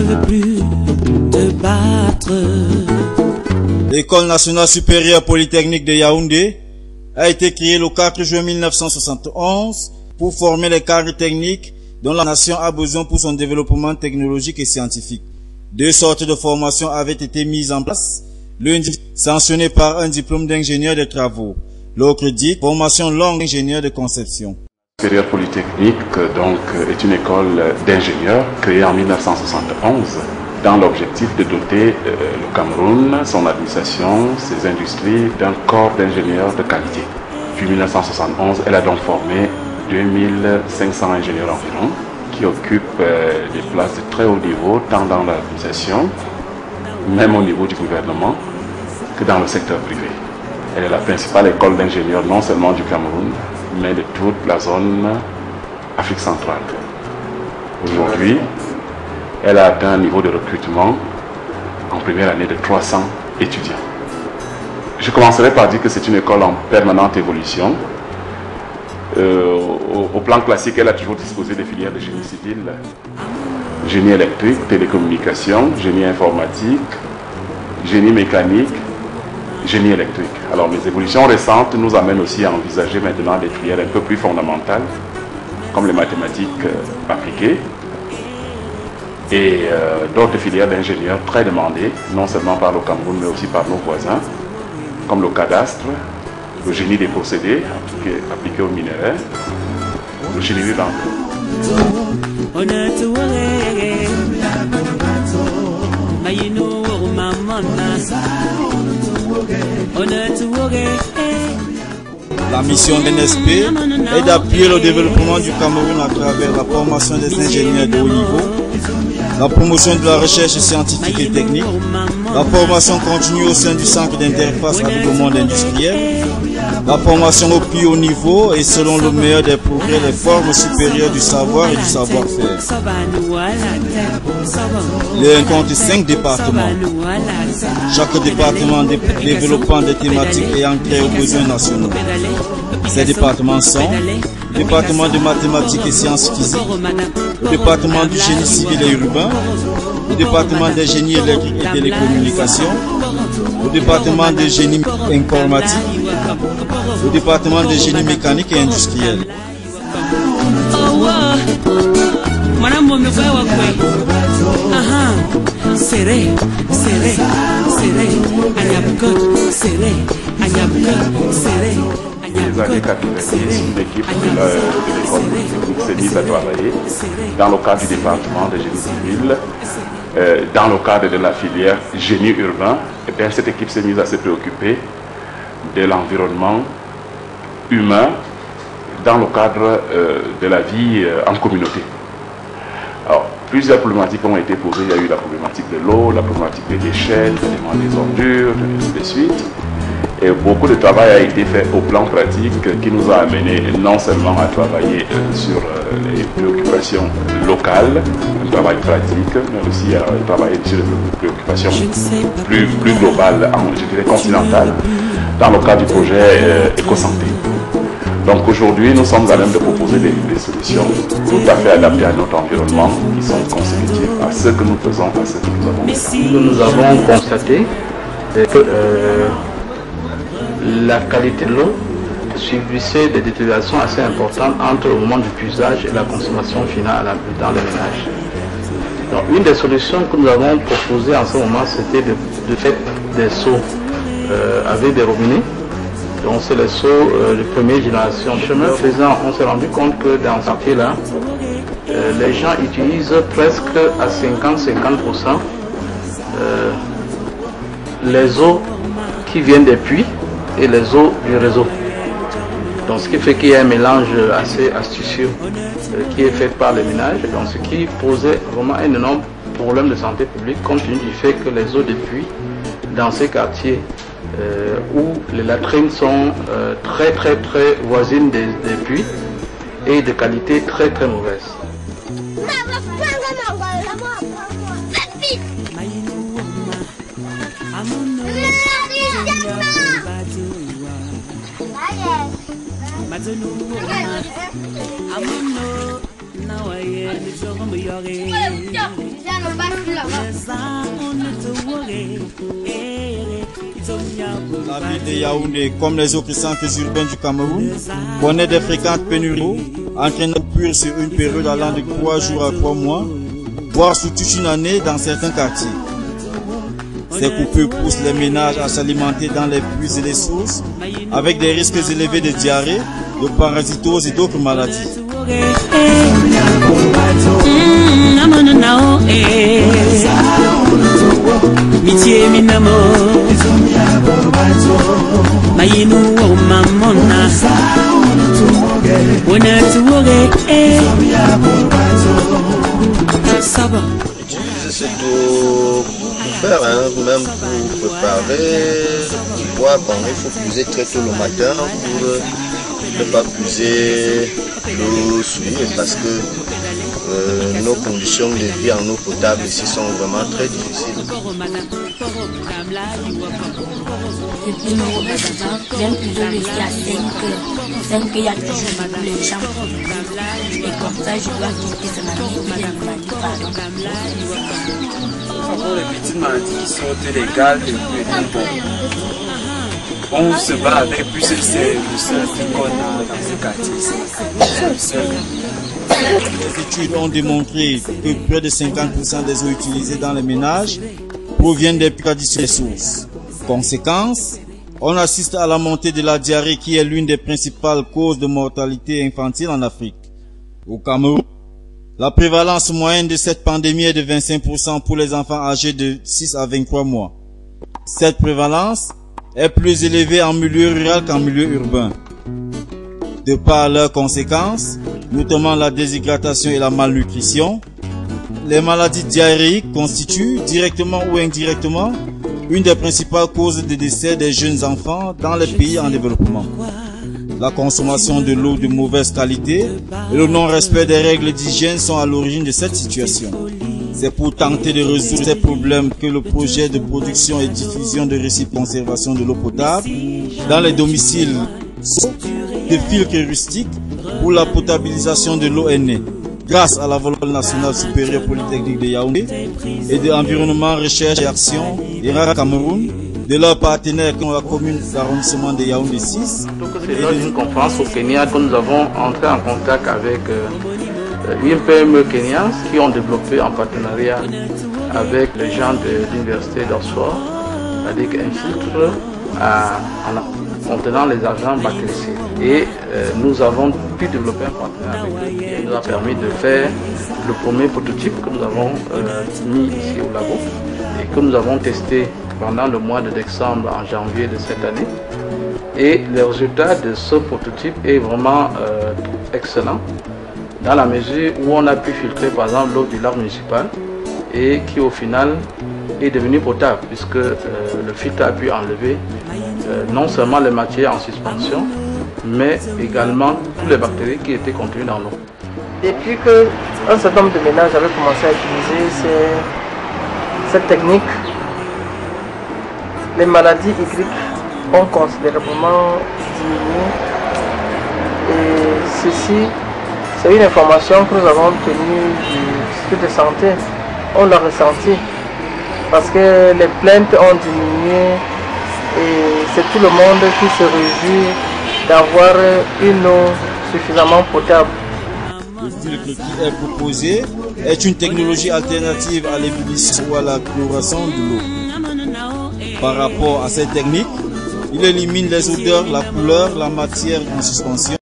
veux plus te battre. L'École nationale supérieure polytechnique de Yaoundé a été créée le 4 juin 1971 pour former les cadres techniques dont la nation a besoin pour son développement technologique et scientifique. Deux sortes de formations avaient été mises en place. L'une sanctionnée par un diplôme d'ingénieur de travaux, l'autre dite formation longue d'ingénieur de conception. Supérieure polytechnique donc est une école d'ingénieurs créée en 1971 dans l'objectif de doter le Cameroun, son administration, ses industries d'un corps d'ingénieurs de qualité. Depuis 1971, elle a donc formé 2500 ingénieurs environ qui occupent des places de très haut niveau tant dans l'administration, même au niveau du gouvernement, que dans le secteur privé. Elle est la principale école d'ingénieurs non seulement du Cameroun, mais de toute la zone Afrique centrale. Aujourd'hui, elle a atteint un niveau de recrutement en première année de 300 étudiants. Je commencerai par dire que c'est une école en permanente évolution. Au plan classique, elle a toujours disposé des filières de génie civil, génie électrique, télécommunications, génie informatique, génie mécanique, génie électrique. Alors les évolutions récentes nous amènent aussi à envisager maintenant des filières un peu plus fondamentales, comme les mathématiques appliquées, et d'autres filières d'ingénieurs très demandées, non seulement par le Cameroun, mais aussi par nos voisins, comme le cadastre, le génie des procédés appliqué au minerai, le génie vivant. La mission de l'NSP est d'appuyer le développement du Cameroun à travers la formation des ingénieurs de haut niveau, la promotion de la recherche scientifique et technique, la formation continue au sein du centre d'interface avec le monde industriel, la formation au plus haut niveau et selon le meilleur des progrès, les formes supérieures du savoir et du savoir-faire. Il compte 5 départements, chaque département développant des thématiques ayant trait aux besoins nationaux. Ces départements sont le département de mathématiques et sciences physiques, le département du génie civil et urbain, le département des génies électriques et télécommunications, le département des génies informatiques, le département des génies mécaniques et industriels. Les années 90, une équipe de l'école polytechnique s'est mise à travailler dans le cadre du département de génie civil, dans le cadre de la filière génie urbain. Et bien, cette équipe s'est mise à se préoccuper de l'environnement humain dans le cadre de la vie en communauté. Alors, plusieurs problématiques ont été posées. Il y a eu la problématique de l'eau, la problématique des déchets, le traitement des ordures, et ainsi de suite. Et beaucoup de travail a été fait au plan pratique qui nous a amené non seulement à travailler sur les préoccupations locales, un travail pratique, mais aussi à travailler sur les préoccupations plus globales, je dirais continentales, dans le cadre du projet Éco-Santé. Donc aujourd'hui, nous sommes à même de proposer des solutions tout à fait adaptées à notre environnement, qui sont consécutives à ce que nous faisons, à ce que nous avons fait. Nous avons constaté que la qualité de l'eau subissait des détériorations assez importantes entre le moment du puisage et la consommation finale dans les ménages. Donc, une des solutions que nous avons proposées en ce moment, c'était de faire des seaux avec des robinets. Donc c'est les seaux de première génération. Chemin faisant, on s'est rendu compte que dans ce quartier-là, les gens utilisent presque à 50-50% les eaux qui viennent des puits et les eaux du réseau. Donc ce qui fait qu'il y a un mélange assez astucieux qui est fait par les ménages, donc ce qui posait vraiment un énorme problème de santé publique compte tenu du fait que les eaux des puits dans ces quartiers où les latrines sont très voisines des puits et de qualité très mauvaise. La ville de Yaoundé, comme les autres centres urbains du Cameroun, connaît des fréquentes pénuries, entraînant une coupure sur une période allant de 3 jours à 3 mois, voire sur toute une année dans certains quartiers. Ces coupures poussent les ménages à s'alimenter dans les puits et les sources, avec des risques élevés de diarrhée, de parasitose et d'autres maladies. C'est tout pour faire, même pour préparer, pour boire. Bon, il faut puiser très tôt le matin pour ne pas puiser l'eau souillée parce que nos conditions de vie en eau potable ici sont vraiment très difficiles. Depuis nos représentants, bien que je le fais à 5 heures, il y a toujours les gens qui et comme ça je dois quitter ce matin. Pour les petites maladies qui sont légales et on se bat avec, puis c'est le seul qu'on a dans ce quartier. Les études ont démontré que près de 50% des eaux utilisées dans les ménages proviennent des traditions des sources. Conséquence, on assiste à la montée de la diarrhée qui est l'une des principales causes de mortalité infantile en Afrique. Au Cameroun, la prévalence moyenne de cette pandémie est de 25% pour les enfants âgés de 6 à 23 mois. Cette prévalence est plus élevée en milieu rural qu'en milieu urbain. De par leurs conséquences, notamment la déshydratation et la malnutrition, les maladies diarrhéiques constituent, directement ou indirectement, une des principales causes de décès des jeunes enfants dans les pays en développement. La consommation de l'eau de mauvaise qualité et le non-respect des règles d'hygiène sont à l'origine de cette situation. C'est pour tenter de résoudre ces problèmes que le projet de production et diffusion de récifs de conservation de l'eau potable dans les domiciles de filtres rustiques pour la potabilisation de l'eau est né, grâce à la volonté nationale supérieure polytechnique de Yaoundé et de Environnement, Recherche et Action IRA Cameroun, de leurs partenaires qui ont la commune d'arrondissement de Yaoundé 6. C'est lors d'une conférence au Kenya que nous avons entré en contact avec une PME kenyane qui ont développé en partenariat avec les gens de l'université d'Oxford, c'est-à-dire un filtre contenant les agents bactéricides. Et nous avons pu développer un partenariat avec eux qui nous a permis de faire le premier prototype que nous avons mis ici au labo et que nous avons testé pendant le mois de décembre en janvier de cette année. Et le résultat de ce prototype est vraiment excellent dans la mesure où on a pu filtrer par exemple l'eau du lac municipal et qui au final est devenue potable puisque le filtre a pu enlever non seulement les matières en suspension mais également toutes les bactéries qui étaient contenues dans l'eau. Depuis qu'un certain nombre de ménages avaient commencé à utiliser cette technique, les maladies hydriques ont considérablement diminué et ceci, c'est une information que nous avons tenue du district de santé. On l'a ressenti parce que les plaintes ont diminué et c'est tout le monde qui se réjouit d'avoir une eau suffisamment potable. Le filtre qui est proposé est une technologie alternative à l'ébullition ou à la chloration de l'eau. Par rapport à cette technique, il élimine les odeurs, la couleur, la matière en suspension